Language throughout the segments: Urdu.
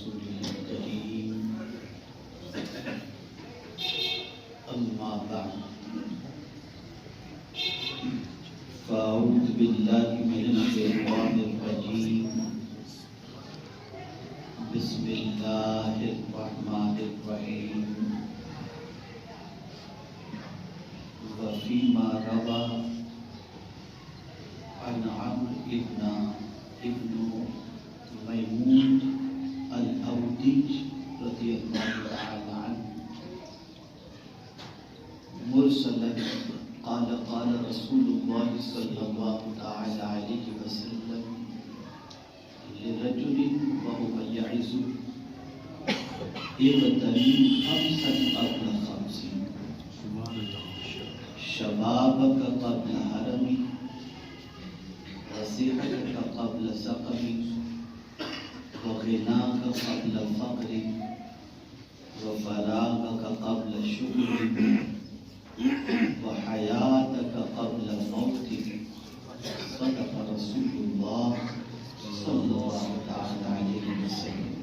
رسوله الكريم أما بعد فأعوذ بالله من الشيطان الرجيم بسم الله الرحمن الرحيم وفيما روى عن عمرو ابن ميمون الأودي رضي الله تعالى عنه مرسلا قال قال رسول الله صلى الله تعالى عليه وسلم لرجل وهو يعظه اغتنم خمسا قبل خمس شبابك قبل هرمك وصحتك قبل سقمك وغناك قبل فقرك وفراغك قبل شغلك وحياتك قبل موتك صدق رسول الله صلى الله تعالى عليه وسلم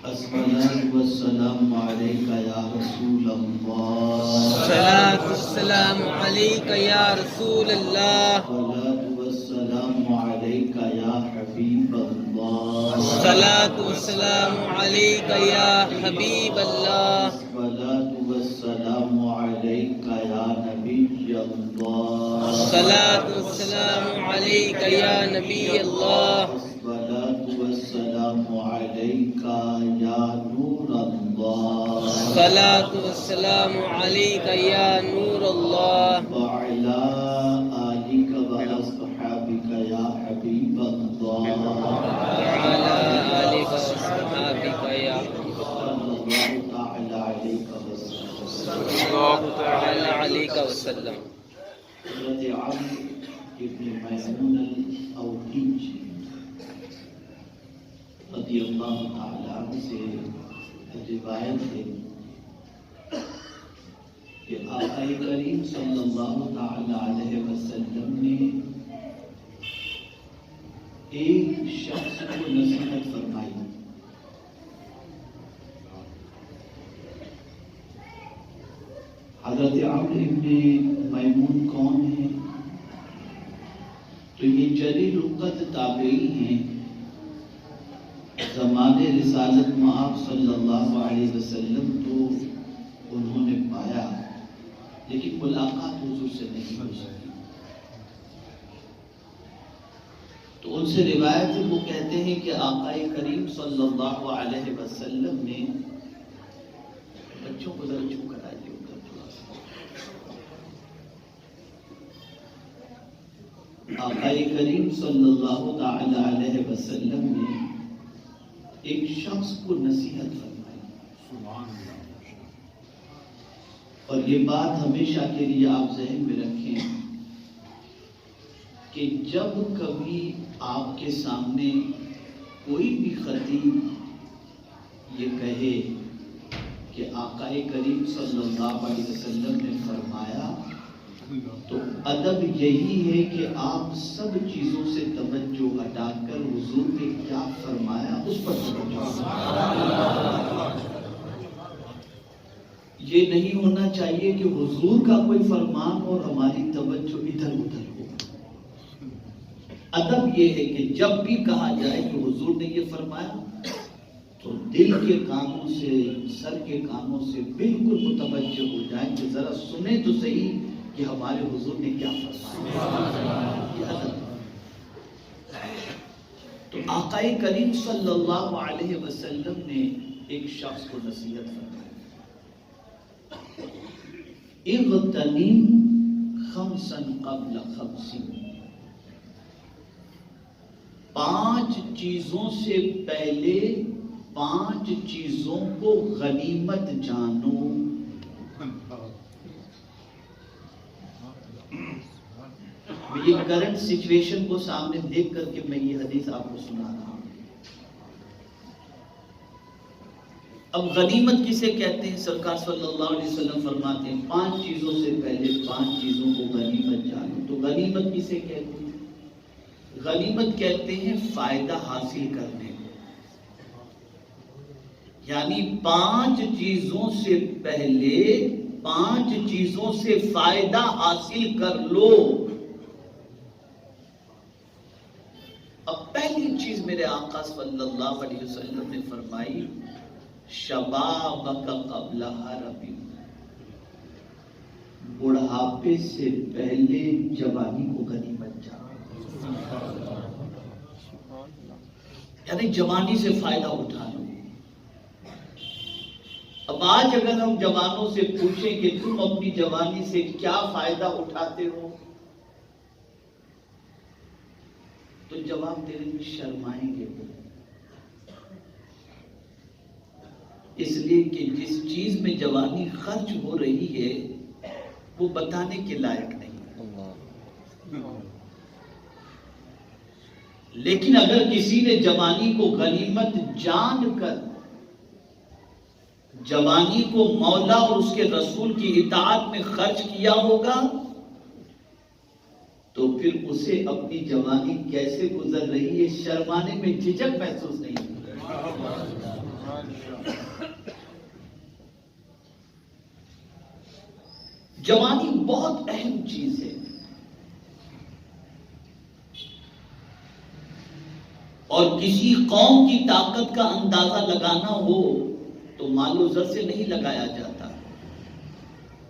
الصلاة والسلام عليك يا رسول الله الصلاة والسلام عليك يا رسول الله الصلاة والسلام عليك يا حبيب الله الصلاة والسلام عليك يا حبيب الله الصلاة والسلام عليك يا نبي الله الصلاة والسلام عليك يا نبي الله الصلاة والسلام عليك يا نور الله الصلاة والسلام عليك يا نور الله وعلى آلك وأصحابك يا حبيب الله وعلى آلك وأصحابك يا صلى الله تعالى عليك وسلم صلى الله تعالى عليك وسلم حضرت عمرو ابن میمون الاودی رضی اللہ تعالیٰ عنہ سے روایت ہے کہ آقا کریم صلی اللہ تعالی علیہ وسلم نے ایک شخص کو نصیحت فرمائی. حضرت عمرو ابن میمون کون ہیں؟ تو یہ جلیل القدر تابعی ہیں. زمانے رسالت مآب صلی اللہ علیہ وسلم تو انہوں نے پایا لیکن ملاقات حضور سے نہیں ہو سکی. تو ان سے روایت ہے، وہ کہتے ہیں کہ آقا کریم صلی اللہ علیہ وسلم نے بچوں کو ذرا چھو کر آئیے ادھر تھوڑا سا. آقا کریم صلی اللہ تعالی علیہ وسلم نے ایک شخص کو نصیحت فرمائی. اور یہ بات ہمیشہ کے لیے آپ ذہن میں رکھیں کہ جب کبھی آپ کے سامنے کوئی بھی خطیب یہ کہے کہ آقا کریم صلی اللہ علیہ وسلم نے فرمایا، تو ادب یہی ہے کہ آپ سب چیزوں سے توجہ ہٹا کر حضور نے کیا فرمایا اس پر توجہ. یہ نہیں ہونا چاہیے کہ حضور کا کوئی فرمان اور ہماری توجہ ادھر ادھر ہو. ادب یہ ہے کہ جب بھی کہا جائے کہ حضور نے یہ فرمایا تو دل کے کانوں سے، سر کے کانوں سے بالکل متوجہ ہو جائیں کہ ذرا سنیں تو صحیح کہ ہمارے حضور نے کیا فرمایا. تو آقا کریم صلی اللہ علیہ وسلم نے ایک شخص کو نصیحت فرمائی، اغتنم خمسا قبل خمس. 5 چیزوں سے پہلے 5 چیزوں کو غنیمت جانو. یہ کرنٹ سچویشن کو سامنے دیکھ کر کے میں یہ حدیث آپ کو سنا رہا ہوں. اب غنیمت کسے کہتے ہیں؟ سرکار صلی اللہ علیہ وسلم فرماتے ہیں 5 چیزوں سے پہلے 5 چیزوں کو غنیمت جانو. تو غنیمت کسے کہتے ہیں؟ غنیمت کہتے ہیں فائدہ حاصل کرنے کو، یعنی 5 چیزوں سے پہلے 5 چیزوں سے فائدہ حاصل کر لو۔ اب پہلی چیز میرے آقا صلی اللہ علیہ وسلم نے فرمائی، شبابک قبل حرم، بڑھاپے سے پہلے جوانی کو غنیمت جان، یعنی جوانی سے فائدہ اٹھا لو۔ اب آج اگر ہم جوانوں سے پوچھیں کہ تم اپنی جوانی سے کیا فائدہ اٹھاتے ہو، تو جواب دینے میں شرمائیں گے وہ، اس لیے کہ جس چیز میں جوانی خرچ ہو رہی ہے وہ بتانے کے لائق نہیں۔ لیکن اگر کسی نے جوانی کو غنیمت جان کر جوانی کو مولا اور اس کے رسول کی اطاعت میں خرچ کیا ہوگا تو پھر اسے اپنی جوانی کیسے گزر رہی ہے شرمانے میں جھجک محسوس نہیں ہوگی۔ جوانی بہت اہم چیز ہے، اور کسی قوم کی طاقت کا اندازہ لگانا ہو تو مال و زر سے نہیں لگایا جاتا۔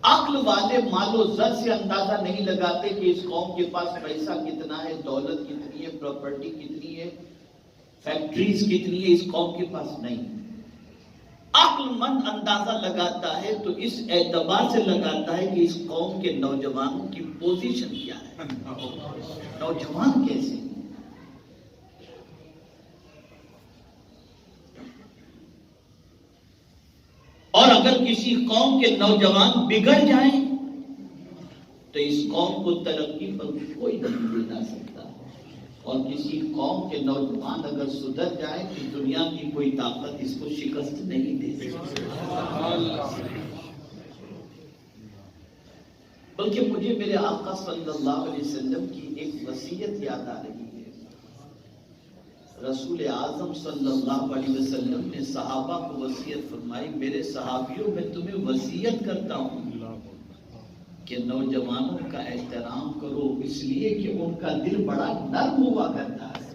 عقل والے مال و زر سے اندازہ نہیں لگاتے کہ اس قوم کے پاس پیسہ کتنا ہے، دولت کتنی ہے، پراپرٹی کتنی ہے، فیکٹریز کتنی ہے، اس قوم کے پاس نہیں۔ عقل مند اندازہ لگاتا ہے تو اس اعتبار سے لگاتا ہے کہ اس قوم کے نوجوانوں کی پوزیشن کیا ہے، نوجوان کیسے۔ اور اگر کسی قوم کے نوجوان بگڑ جائیں تو اس قوم کو ترقی پر کوئی نہیں دے جا سکتا، اور کسی قوم کے نوجوان اگر سدھر جائیں تو دنیا کی کوئی طاقت اس کو شکست نہیں دے سکتی۔ بلکہ مجھے میرے آقا صلی اللہ علیہ وسلم کی ایک وصیت یاد آ رہی ہے۔ رسول اعظم صلی اللہ علیہ وسلم نے صحابہ کو وصیت فرمائی، میرے صحابیوں میں تمہیں وصیت کرتا ہوں کہ نوجوانوں کا احترام کرو، اس لیے کہ ان کا دل بڑا نرم ہوا کرتا ہے۔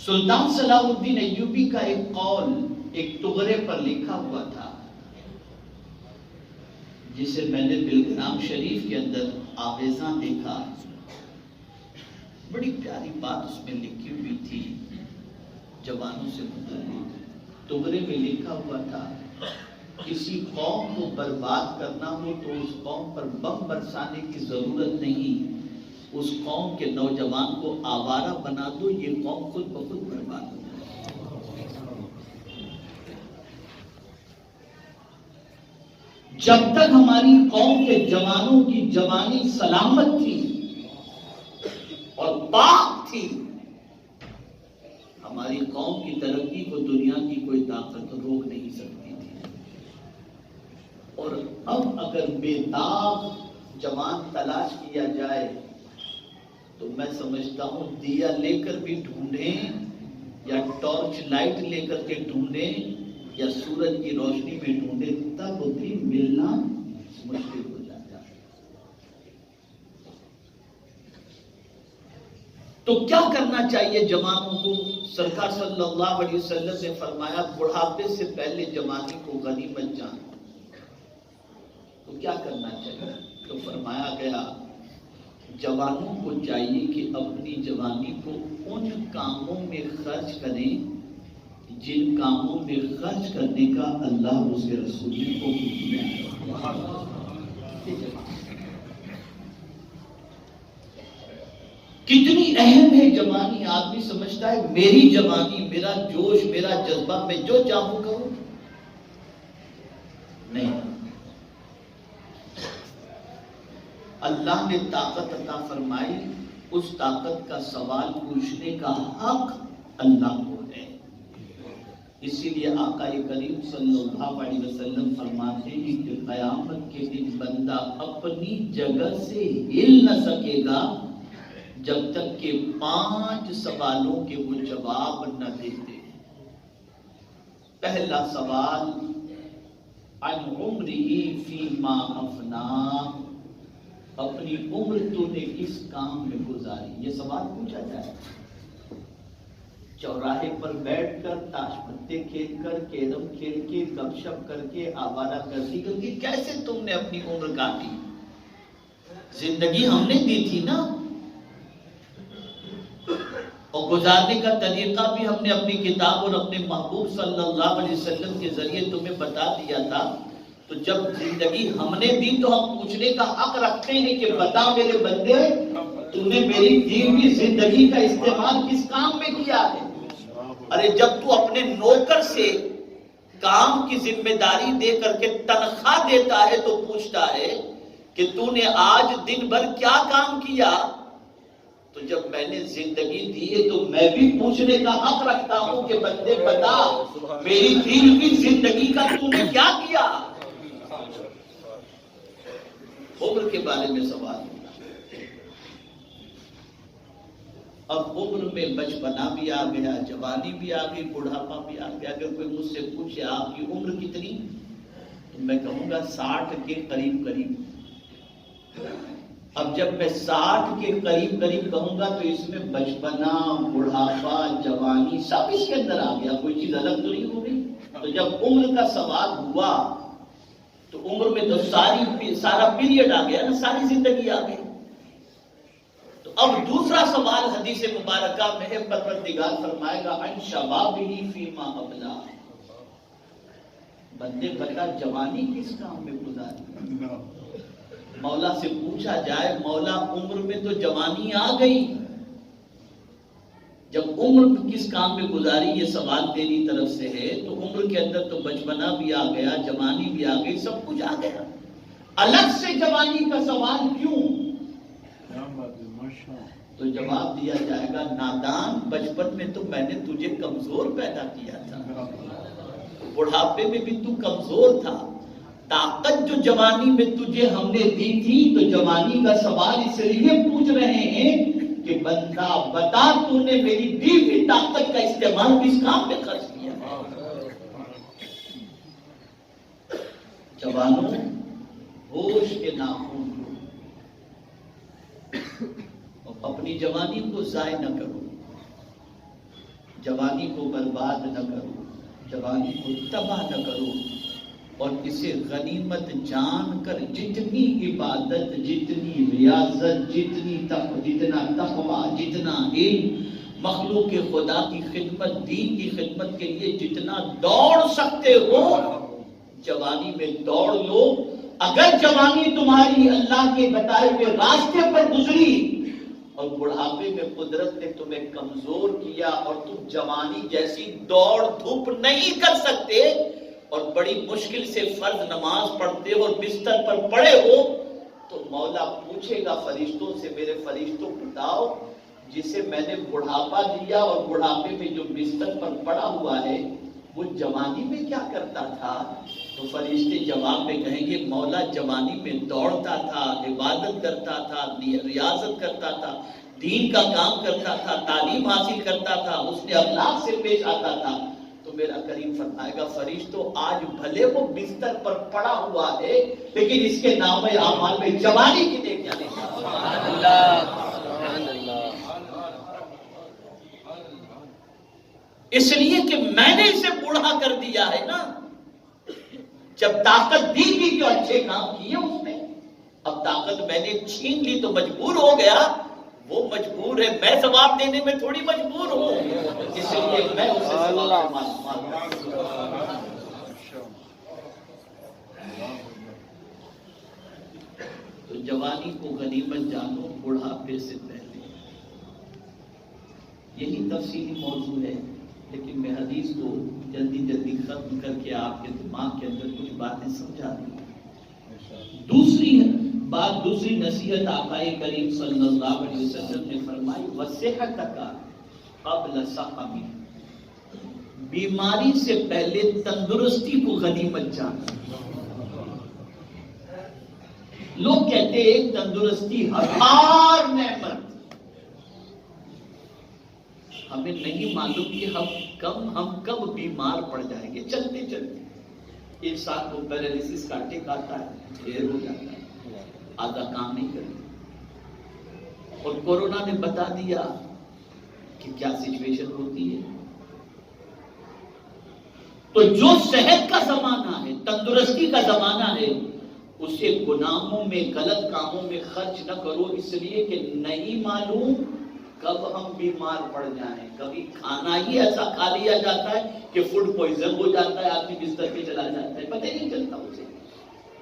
سلطان صلاح الدین ایوبی کا ایک قول ایک ٹغرے پر لکھا ہوا تھا، جسے میں نے بلگرام شریف کے اندر آویزاں دیکھا۔ بڑی پیاری بات اس میں لکھی ہوئی تھی جوانوں سے متعلق۔ ٹغرے میں لکھا ہوا تھا، کسی قوم کو برباد کرنا ہو تو اس قوم پر بم برسانے کی ضرورت نہیں، اس قوم کے نوجوان کو آوارہ بنا دو، یہ قوم خود بخود برباد ہو جائے۔ جب تک ہماری قوم کے جوانوں کی جوانی سلامت تھی اور پاک تھی، ہماری قوم کی ترقی کو دنیا کی کوئی طاقت روک نہیں سکتی تھی۔ اور اب اگر بے داغ جوان تلاش کیا جائے تو میں سمجھتا ہوں دیا لے کر بھی ڈھونڈیں یا ٹارچ لائٹ لے کر کے ڈھونڈیں یا سورج کی روشنی میں ڈھونڈے، تب بھی ملنا مشکل ہو جاتا ہے۔ تو کیا کرنا چاہیے جوانوں کو؟ سرکار صلی اللہ علیہ وسلم نے فرمایا بڑھاپے سے پہلے جوانی کو غنیمت جان۔ تو کیا کرنا چاہیے؟ تو فرمایا گیا جوانوں کو چاہیے کہ اپنی جوانی کو ان کاموں میں خرچ کریں جن کاموں میں خرچ کرنے کا اللہ اور اس کے رسول نے حکم دیا۔ کتنی اہم ہے جوانی۔ آدمی سمجھتا ہے میری جوانی، میرا جوش، میرا جذبہ، میں جو چاہوں کروں، نہیں۔ اللہ نے طاقت عطا فرمائی، اس طاقت کا سوال پوچھنے کا حق اللہ کو ہے۔ اسی لیے آقا کریم صلی اللہ علیہ وسلم فرماتے ہیں کہ قیامت کے دن بندہ اپنی جگہ سے ہل نہ سکے گا جب تک کہ 5 سوالوں کے وہ جواب نہ دیتے۔ پہلا سوال عن عمرہ فیما افناہ، اپنی عمر تو نے کس کام میں گزاری، یہ سوال پوچھا جائے۔ چوراہے پر بیٹھ کر تاش پتے کھیل کر کیرم کھیل کے گپ شپ کر کے آوارہ گردی کر کے کیسے تم نے اپنی عمر کاٹی؟ زندگی ہم نے دی تھی نا، اور گزارنے کا طریقہ بھی ہم نے اپنی کتاب اور اپنے محبوب صلی اللہ علیہ وسلم کے ذریعے تمہیں بتا دیا تھا۔ تو جب زندگی ہم نے دی تو ہم پوچھنے کا حق رکھتے ہیں کہ بتا میرے بندے تم نے میری دی ہوئی زندگی کا استعمال کس کام میں کیا ہے؟ ارے جب تو اپنے نوکر سے کام کی ذمہ داری دے کر کے تنخواہ دیتا ہے تو پوچھتا ہے کہ تو نے آج دن بھر کیا کام کیا؟ تو جب میں نے زندگی دی ہے تو میں بھی پوچھنے کا حق رکھتا ہوں کہ بندے بتا میری دی ہوئی زندگی کا تو نے کیا کیا؟ عمر کے بارے میں سوال۔ اب عمر میں بچپنا بھی آ گیا، جوانی بھی آ گئی، بڑھاپا بھی آ گیا۔ اگر کوئی مجھ سے پوچھے آپ کی عمر کتنی، تو میں کہوں گا 60 کے قریب قریب۔ اب جب میں 60 کے قریب قریب کہوں گا تو اس میں بچپنا، بڑھاپا، جوانی سب اس کے اندر آ گیا، کوئی چیز الگ تو نہیں ہو گئی۔ تو جب عمر کا سوال ہوا تو عمر میں تو سارا پیریڈ آ گیا نا، ساری زندگی آ گئی۔ تو اب دوسرا سوال حدیث مبارکہ میں ہے، پروردگار فرمائے گا عن شبابہ فیما ابلا، بندے بتا جوانی کس کام میں گزاری؟ مولا سے پوچھا جائے مولا عمر میں تو جوانی آ گئی، جب عمر کس کام میں گزاری یہ سوال تیری طرف سے ہے تو عمر کے اندر تو بچپنا بھی آ گیا، جوانی بھی آ گئی، سب کچھ آ گیا، الگ سے جوانی کا سوال کیوں؟ تو جواب دیا جائے گا نادان، بچپن میں تو میں نے تجھے کمزور پیدا کیا تھا، بڑھاپے میں بھی تو کمزور تھا، طاقت جو جوانی میں تجھے ہم نے دی تھی تو جوانی کا سوال اس لیے پوچھ رہے ہیں کہ بندہ بتا تو نے میری دی ہوئی طاقت کا استعمال کس کام میں خرچ کیا؟ جوانوں ہوش کے ناخن لو، اپنی جوانی کو ضائع نہ کرو، جوانی کو برباد نہ کرو، جوانی کو تباہ نہ کرو، اور اسے غنیمت جان کر جتنی عبادت، جتنی ریاضت، جتنا تقویٰ، جتنا علم، مخلوق خدا کی خدمت، دین کی خدمت کے لیے جتنا دوڑ سکتے ہو جوانی میں دوڑ لو۔ اگر جوانی تمہاری اللہ کے بتائے ہوئے راستے پر گزری اور بڑھاپے میں قدرت نے تمہیں کمزور کیا اور تم جوانی جیسی دوڑ دھوپ نہیں کر سکتے اور بڑی مشکل سے فرض نماز پڑھتے ہو اور بستر پر پڑے ہو، تو مولا پوچھے گا فرشتوں سے میرے فرشتوں بتاؤ جسے میں نے بڑھاپا دیا اور بڑھاپے میں جو بستر پر پڑا ہوا ہے وہ جوانی میں کیا کرتا تھا؟ تو فرشتے جواب میں کہیں گے مولا جوانی میں دوڑتا تھا، عبادت کرتا تھا، ریاضت کرتا تھا، دین کا کام کرتا تھا، تعلیم حاصل کرتا تھا، اس نے اخلاق سے پیش آتا تھا۔ تو میرا کریم فرمائے گا فرشتوں آج بھلے وہ بستر پر پڑا ہوا ہے لیکن اس کے نام اعمال میں جوانی کی نیکیاں نہیں کرتا۔ اس لیے کہ میں نے اسے بوڑھا کر دیا ہے نا، جب طاقت دی تھی تو اچھے کام کیے اس نے، اب طاقت میں نے چھین لی تو مجبور ہو گیا، وہ مجبور ہے، میں ثواب دینے میں تھوڑی مجبور ہوں، اس لیے میں اسے ثواب مانتا ہوں۔ تو جوانی کو غنیمت جانو بڑھاپے سے پہلے، یہی تفصیلی موضوع ہے، لیکن میں حدیث کو جلدی جلدی ختم کر کے آپ کے دماغ کے اندر کچھ باتیں سمجھا دوں۔ دوسری نصیحت آقا کریم صلی اللہ علیہ وسلم نے فرمائی وصحتک قبل سقمی، بیماری سے پہلے تندرستی کو غنیمت جانا. لوگ کہتے ہیں تندرستی ہزار نعمت. ہمیں نہیں معلوم کہ ہم کب بیمار پڑ جائیں گے. چلتے چلتے انسان کو پیرالیسس کا اٹیک آتا ہے، ڈھیر ہو جاتا ہے، آدھا کام نہیں کرتا. اور کورونا نے بتا دیا کہ کیا سچویشن ہوتی ہے. تو جو صحت کا زمانہ ہے، تندرستی کا زمانہ ہے، اسے گناہوں میں، غلط کاموں میں خرچ نہ کرو، اس لیے کہ نہیں معلوم کب ہم بیمار پڑ جائیں. کبھی کھانا ہی ایسا کھا لیا جاتا ہے کہ فوڈ پوائزن ہو جاتا ہے، آدمی بستر پہ چلا جاتا ہے، پتہ ہی نہیں چلتا، اسے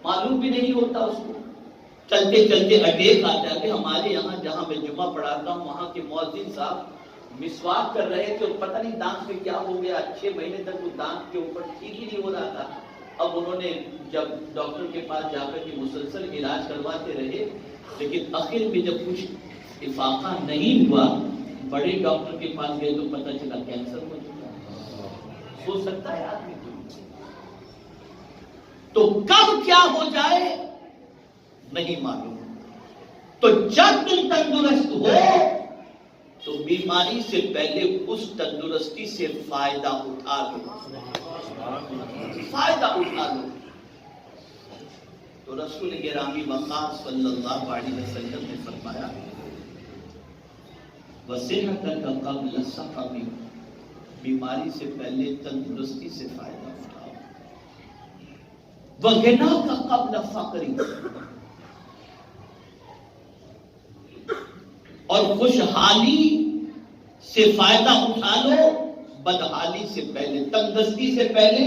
معلوم بھی نہیں ہوتا اس کو. چلتے چلتے اٹیک آتا ہے. ہمارے یہاں جہاں میں جمعہ پڑھاتا ہوں وہاں کے مؤذن صاحب مسواک کر رہے تھے، پتہ نہیں دانت میں کیا ہو گیا، 6 مہینے تک وہ دانت کے اوپر ٹھیک ہی نہیں ہو رہا تھا. اب انہوں نے جب ڈاکٹر کے پاس جا کر کے مسلسل علاج کرواتے رہے، لیکن آخر میں جب کچھ افاقہ نہیں ہوا، بڑے ڈاکٹر کے پاس گئے تو پتہ چلا کینسر ہو چکا. سوچ سکتا ہے آدمی تو کب کیا ہو جائے نہیں معلوم. تو جب تم تندرست ہو تو بیماری سے پہلے اس تندرستی سے فائدہ اٹھا لو، فائدہ اٹھا لو. تو رسول گرامی وقار صلی اللہ علیہ وسلم نے فرمایا وَصِحَتَكَ قَبْلَ سَقَمِ، بیماری سے پہلے تندرستی سے فائدہ اٹھاؤ. وَغِنَاكَ قَبْلَ فَقْرِ، اور خوشحالی سے فائدہ اٹھا لو بدحالی سے پہلے. تندرستی سے پہلے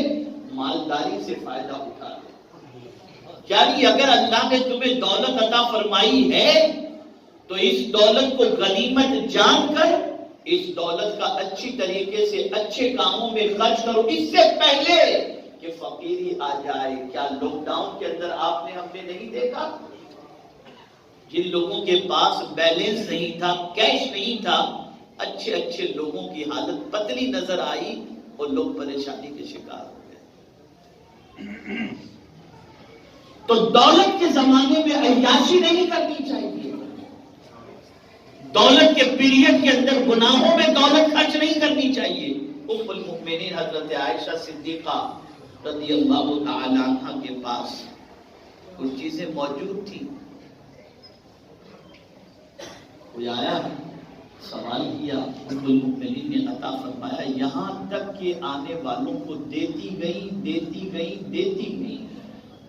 مالداری سے فائدہ اٹھا لو. یعنی اگر اللہ نے تمہیں دولت عطا فرمائی ہے تو اس دولت کو غنیمت جان کر اس دولت کا اچھی طریقے سے اچھے کاموں میں خرچ کرو، اس سے پہلے کہ فقیری آ جائے. کیا لاک ڈاؤن کے اندر آپ نے ہم نے نہیں دیکھا جن لوگوں کے پاس بیلنس نہیں تھا، کیش نہیں تھا، اچھے اچھے لوگوں کی حالت پتلی نظر آئی اور لوگ پریشانی کے شکار ہو گئے. تو دولت کے زمانے میں عیاشی نہیں کرنی چاہیے. دولت کے پیریڈ کے اندر گناہوں میں دولت خرچ نہیں کرنی چاہیے. ام المؤمنین حضرت عائشہ صدیقہ رضی اللہ تعالی عنہ کے پاس کچھ چیزیں موجود تھیں. کوئی آیا سوال کیا، ام المؤمنین نے عطا فرمایا، یہاں تک کہ آنے والوں کو دیتی گئی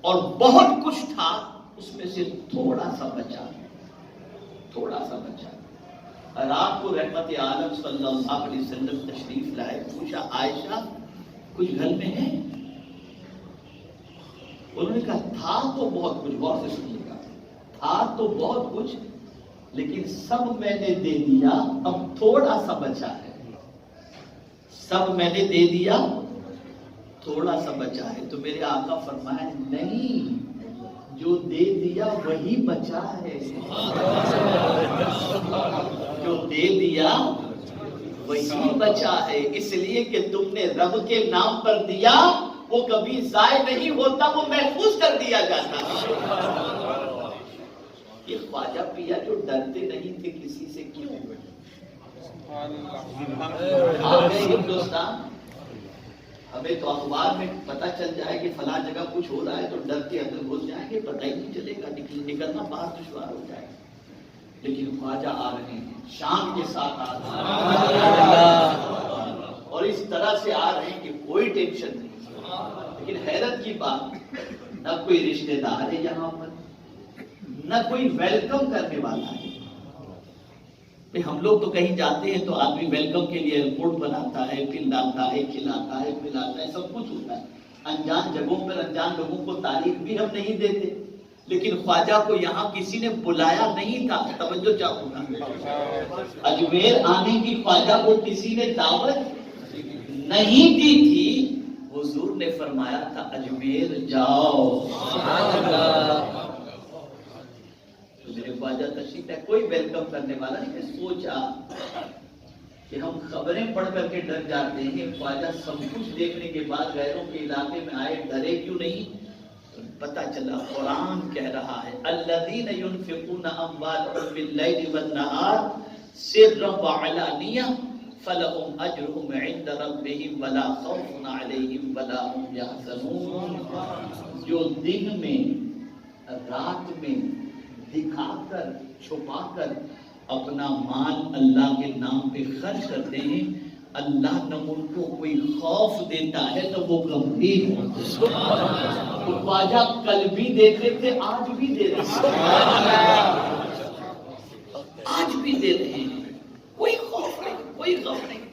اور بہت کچھ تھا، اس میں سے تھوڑا سا بچا. رات کو رحمت عالم صلی اللہ علیہ وسلم تشریف لائے. پوچھا عائشہ کچھ گھر میں ہے؟ انہوں نے کہا تھا تو بہت کچھ. غور سے سنیے گا، تھا تو بہت کچھ لیکن سب میں نے دے دیا، اب تھوڑا سا بچا ہے. سب میں نے دے دیا، تھوڑا سا بچا ہے. تو میرے آقا فرمایا نہیں، جو دے دیا وہی بچا ہے. جو دے دیا وہی بچا ہے. اس لیے کہ تم نے رب کے نام پر دیا، وہ کبھی ضائع نہیں ہوتا، وہ محفوظ کر دیا جاتا. یہ خواجہ پیا جو ڈرتے نہیں تھے کسی سے، کیوں آ گئے ہندوستان؟ ہمیں تو اخبار میں پتہ چل جائے کہ فلاں جگہ کچھ ہو رہا ہے تو ڈر کے اندر گھس جائیں گے، پتہ ہی نہیں چلے گا، نکلنا باہر دشوار ہو جائے گا. لیکن خواجہ آ رہے ہیں، شان کے ساتھ آ رہے ہیں اور اس طرح سے آ رہے ہیں کہ کوئی ٹینشن نہیں. لیکن حیرت کی بات، نہ کوئی رشتہ دار ہے یہاں پر، نہ کوئی ویلکم کرنے والا ہے. ہم لوگ تو کہیں جاتے ہیں تو آدمی ویلکم کے لیے ایئرپورٹ بناتا ہے، پھر لاتا ہے، کھلاتا ہے، پلاتا ہے، سب کچھ ہوتا ہے. انجان جگہوں پر انجان لوگوں کو تاریخ بھی ہم نہیں دیتے. لیکن خواجہ کو یہاں کسی نے بلایا نہیں تھا. توجہ چاہوں گا، اجمیر آنے کی خواجہ کو کسی نے دعوت نہیں دی تھی. حضور نے فرمایا تھا اجمیر جاؤ. میرے خواجہ تشریف ہے، کوئی ویلکم کرنے والا نہیں. میں سوچا کہ ہم خبریں پڑھ کر کے ڈر جاتے ہیں، خواجہ سب کچھ دیکھنے کے بعد غیروں کے علاقے میں آئے، ڈرے کیوں نہیں؟ تو پتہ چلا قرآن کہہ رہا ہے الذین ينفقون اموالهم باللیل والنہار سرا وعلانیہ فلهم اجرهم عند ربهم ولا خوف علیہم ولا هم یحزنون، جو دن میں رات میں دکھا کر چھپا کر اپنا مال اللہ کے نام پہ خرچ کرتے ہیں، اللہ نہ ان کو کوئی خوف دیتا ہے نہ وہ غمگین ہوتے ہیں۔ تو خواجہ کل بھی دیتے تھے، آج بھی دے رہے ہیں، آج بھی دے رہے ہیں، کوئی خوف نہیں، کوئی غم نہیں۔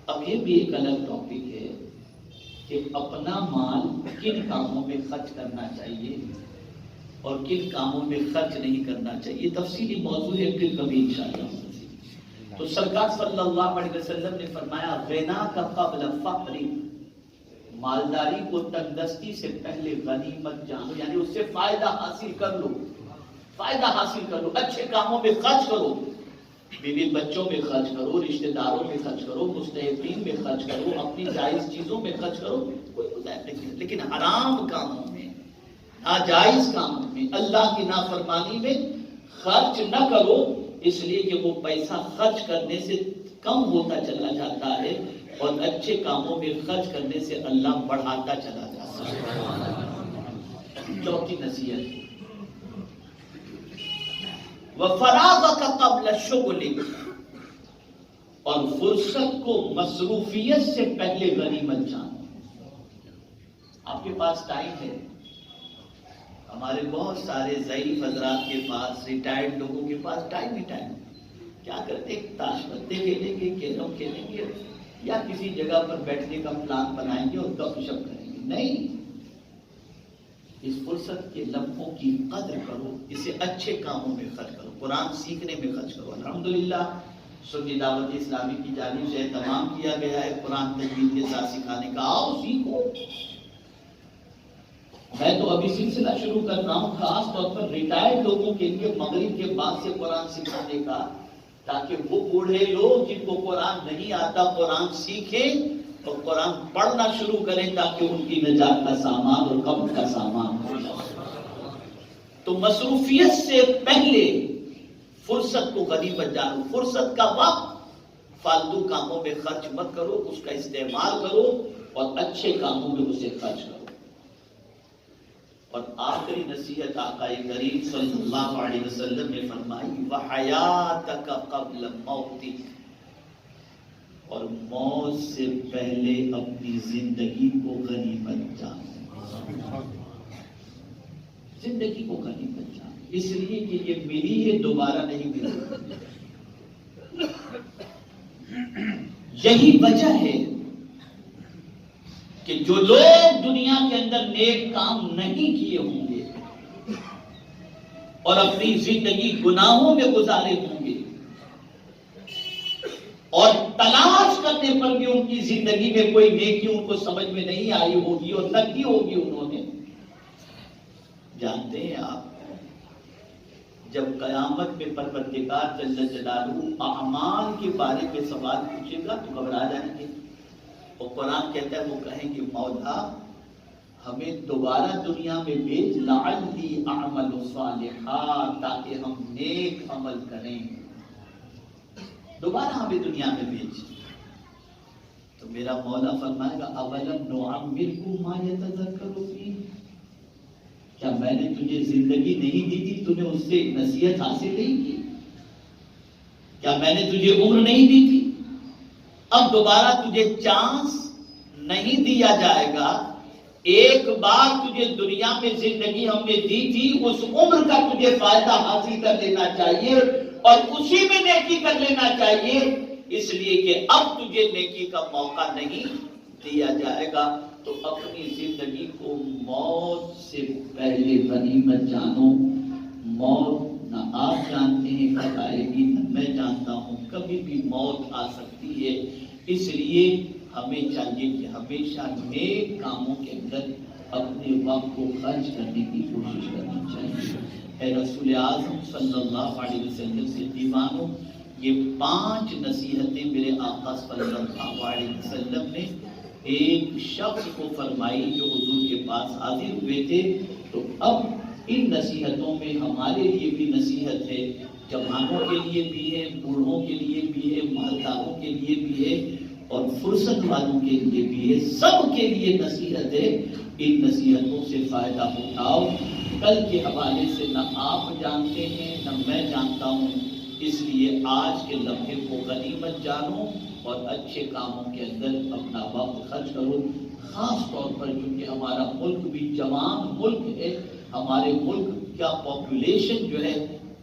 اب یہ بھی ایک الگ ٹاپک ہے کہ اپنا مال کن کاموں میں خرچ کرنا چاہیے اور کن کاموں میں خرچ نہیں کرنا چاہیے، تفصیلی موضوع ہے، پھر کبھی انشاءاللہ۔ تو سرکار صلی اللہ علیہ وسلم نے فرمایا غنا کا قبل فقر، مالداری کو تنگدستی سے پہلے غنیمت جانو، یعنی اس سے فائدہ حاصل کر لو، فائدہ حاصل کر لو، اچھے کاموں میں خرچ کرو، بیوی بچوں میں خرچ کرو، رشتہ داروں میں خرچ کرو، مستحقین میں خرچ کرو، اپنی جائز چیزوں میں خرچ کرو، کوئی مذاہب نہیں، لیکن حرام کاموں میں، ناجائز کاموں میں، اللہ کی نافرمانی میں خرچ نہ کرو، اس لیے کہ وہ پیسہ خرچ کرنے سے کم ہوتا چلا جاتا ہے اور اچھے کاموں میں خرچ کرنے سے اللہ بڑھاتا چلا جاتا ہے۔ چوتھی نصیحت وَفَرَاغَكَ قَبْلَ شُغْلِكَ، اور فرصت کو مصروفیت سے پہلے غنیمت جانو۔ آپ کے پاس ٹائم ہے، ہمارے بہت سارے ضعیف حضرات کے پاس، ریٹائرڈ لوگوں کے پاس ٹائم ہی ٹائم، کیا کرتے ہیں؟ تاش پتے کھیلیں گے، کیرم کھیلیں گے، یا کسی جگہ پر بیٹھنے کا پلان بنائیں گے اور گپ شپ کریں گے۔ نہیں، اس فرصت کے لمحوں کی قدر کرو، اسے اچھے کاموں میں خرچ کرو، قرآن سیکھنے میں خرچ کرو۔ الحمدللہ سنی دعوت اسلامی کی جانب سے اہتمام کیا گیا ہے قرآن تجوید کے ساتھ سکھانے کا، آؤ سیکھو۔ میں تو ابھی سلسلہ شروع کر رہا ہوں خاص طور پر ریٹائرڈ لوگوں کے لیے مغرب کے بعد سے قرآن سکھانے کا، تاکہ وہ بوڑھے لوگ جن کو قرآن نہیں آتا قرآن سیکھیں اور قرآن پڑھنا شروع کریں، تاکہ ان کی نجات کا سامان اور قبر کا سامان ہو جائے۔ تو مصروفیت سے پہلے فرصت کو غنیمت جانو، فرصت کا وقت فالتو کاموں میں خرچ مت کرو، اس کا استعمال کرو اور اچھے کاموں میں اسے خرچ کرو۔ اور آخری نصیحت آقا کریم صلی اللہ علیہ وسلم نے فرمائی وحیاتک قبل موتک، اور موت سے پہلے اپنی زندگی کو غنیمت جانو، زندگی کو غنیمت جانو، اس لیے کہ یہ ملی ہے، دوبارہ نہیں ملے۔ یہی وجہ ہے کہ جو لوگ دنیا کے اندر نیک کام نہیں کیے ہوں گے اور اپنی زندگی گناہوں میں گزارے ہوں گے، اور تلاش کرنے پر بھی ان کی زندگی میں کوئی نیکی ان کو سمجھ میں نہیں آئی ہوگی اور نہ کی ہوگی انہوں نے، جانتے ہیں آپ جب قیامت میں پروردگار جل جلالہ اعمال کے بارے میں سوال پوچھے گا تو گھبرا جائیں گے، اور قرآن کہتا ہے وہ کہیں گے مولا ہمیں دوبارہ دنیا میں بھیج لعلی اعمل صالحا، تاکہ ہم نیک عمل کریں، دوبارہ ہمیں دنیا میں بھیج۔ تو میرا مولا فرمائے گا اولم نعمرکم ما یتذکر فیہ، کیا میں نے تجھے زندگی نہیں دی تھی، تمہیں اس سے نصیحت حاصل نہیں کی؟ کیا میں نے تجھے عمر نہیں دی تھی؟ اب دوبارہ تجھے چانس نہیں دیا جائے گا، ایک بار تجھے دنیا میں زندگی ہم نے دی تھی، اس عمر کا تجھے فائدہ حاصل کر لینا چاہیے اور اسی میں نیکی کر لینا چاہیے، اس لیے کہ اب تجھے نیکی کا موقع نہیں دیا جائے گا۔ تو اپنی زندگی کو موت سے پہلے غنیمت جانو۔ موت نہ آپ جانتے ہیں کب آئے گی، نہ میں جانتا ہوں، کبھی بھی موت آ سکتی ہے، اس لیے ہمیں چاہیے کہ ہمیشہ نیک کاموں کے اندر اپنے وقت کو خرچ کرنے کی کوشش کرنی چاہیے۔ اے رسول اعظم صلی اللہ علیہ وسلم سے دیوانوں، یہ 5 نصیحتیں میرے آقا صلی اللہ علیہ وسلم نے ایک شخص کو فرمائی جو حضور کے پاس حاضر ہوئے تھے۔ تو اب ان نصیحتوں میں ہمارے لیے بھی نصیحت ہے، جوانوں کے لیے بھی ہے، بوڑھوں کے لیے بھی ہے، مالداروں کے لیے بھی ہے، اور فرصت والوں کے لیے بھی ہے، سب کے لیے نصیحت ہے۔ ان نصیحتوں سے فائدہ اٹھاؤ۔ کل کے حوالے سے نہ آپ جانتے ہیں نہ میں جانتا ہوں، اس لیے آج کے لمحے کو غنیمت جانو اور اچھے کاموں کے اندر اپنا وقت خرچ کرو۔ خاص طور پر کیونکہ ہمارا ملک بھی جوان ملک ہے، ہمارے ملک کا پاپولیشن جو ہے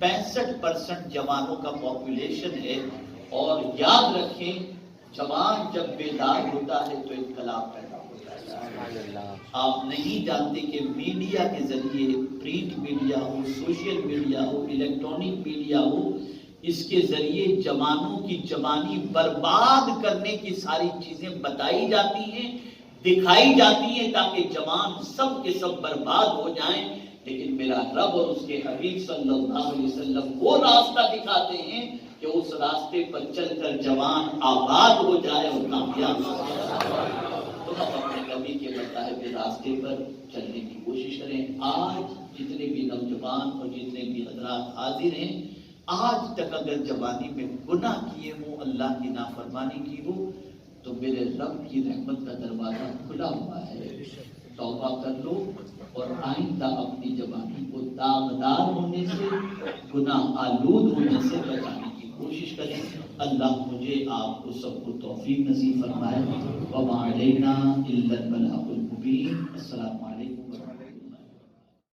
65% جوانوں کا پاپولیشن ہے، اور یاد رکھیں جوان جب بیدار ہوتا ہے تو انقلاب پیدا ہوتا ہے۔ آپ نہیں جانتے کہ میڈیا کے ذریعے، پرنٹ میڈیا ہو، سوشل میڈیا ہو، الیکٹرانک میڈیا ہو، اس کے ذریعے جوانوں کی جوانی برباد کرنے کی ساری چیزیں بتائی جاتی ہیں، دکھائی جاتی ہیں، تاکہ جوان سب کے سب برباد ہو جائیں۔ لیکن میرا رب اور اس کے حبیب صلی اللہ علیہ وسلم وہ راستہ دکھاتے ہیں کہ اس راستے پر چل کر جوان آباد ہو جائے اور کامیاب ہو جائے۔ تو ہم اپنے نبی کے بتائے ہوئے راستے پر چلنے کی کوشش کریں۔ آج جتنے بھی نوجوان اور جتنے بھی حضرات حاضر ہیں، آج تک اگر جوانی میں گناہ کیے ہوں، اللہ کی نافرمانی کی ہو، تو میرے رب کی رحمت کا دروازہ کھلا ہوا ہے، توبہ کر لو اور آئندہ اپنی جوانی کو داغدار ہونے سے، گناہ آلود ہونے سے بچانے کی کوشش کریں۔ اللہ مجھے آپ کو سب کو توفیق نصیب فرمائے۔ وما علینا الا البلاغ المبین۔ السلام علیکم۔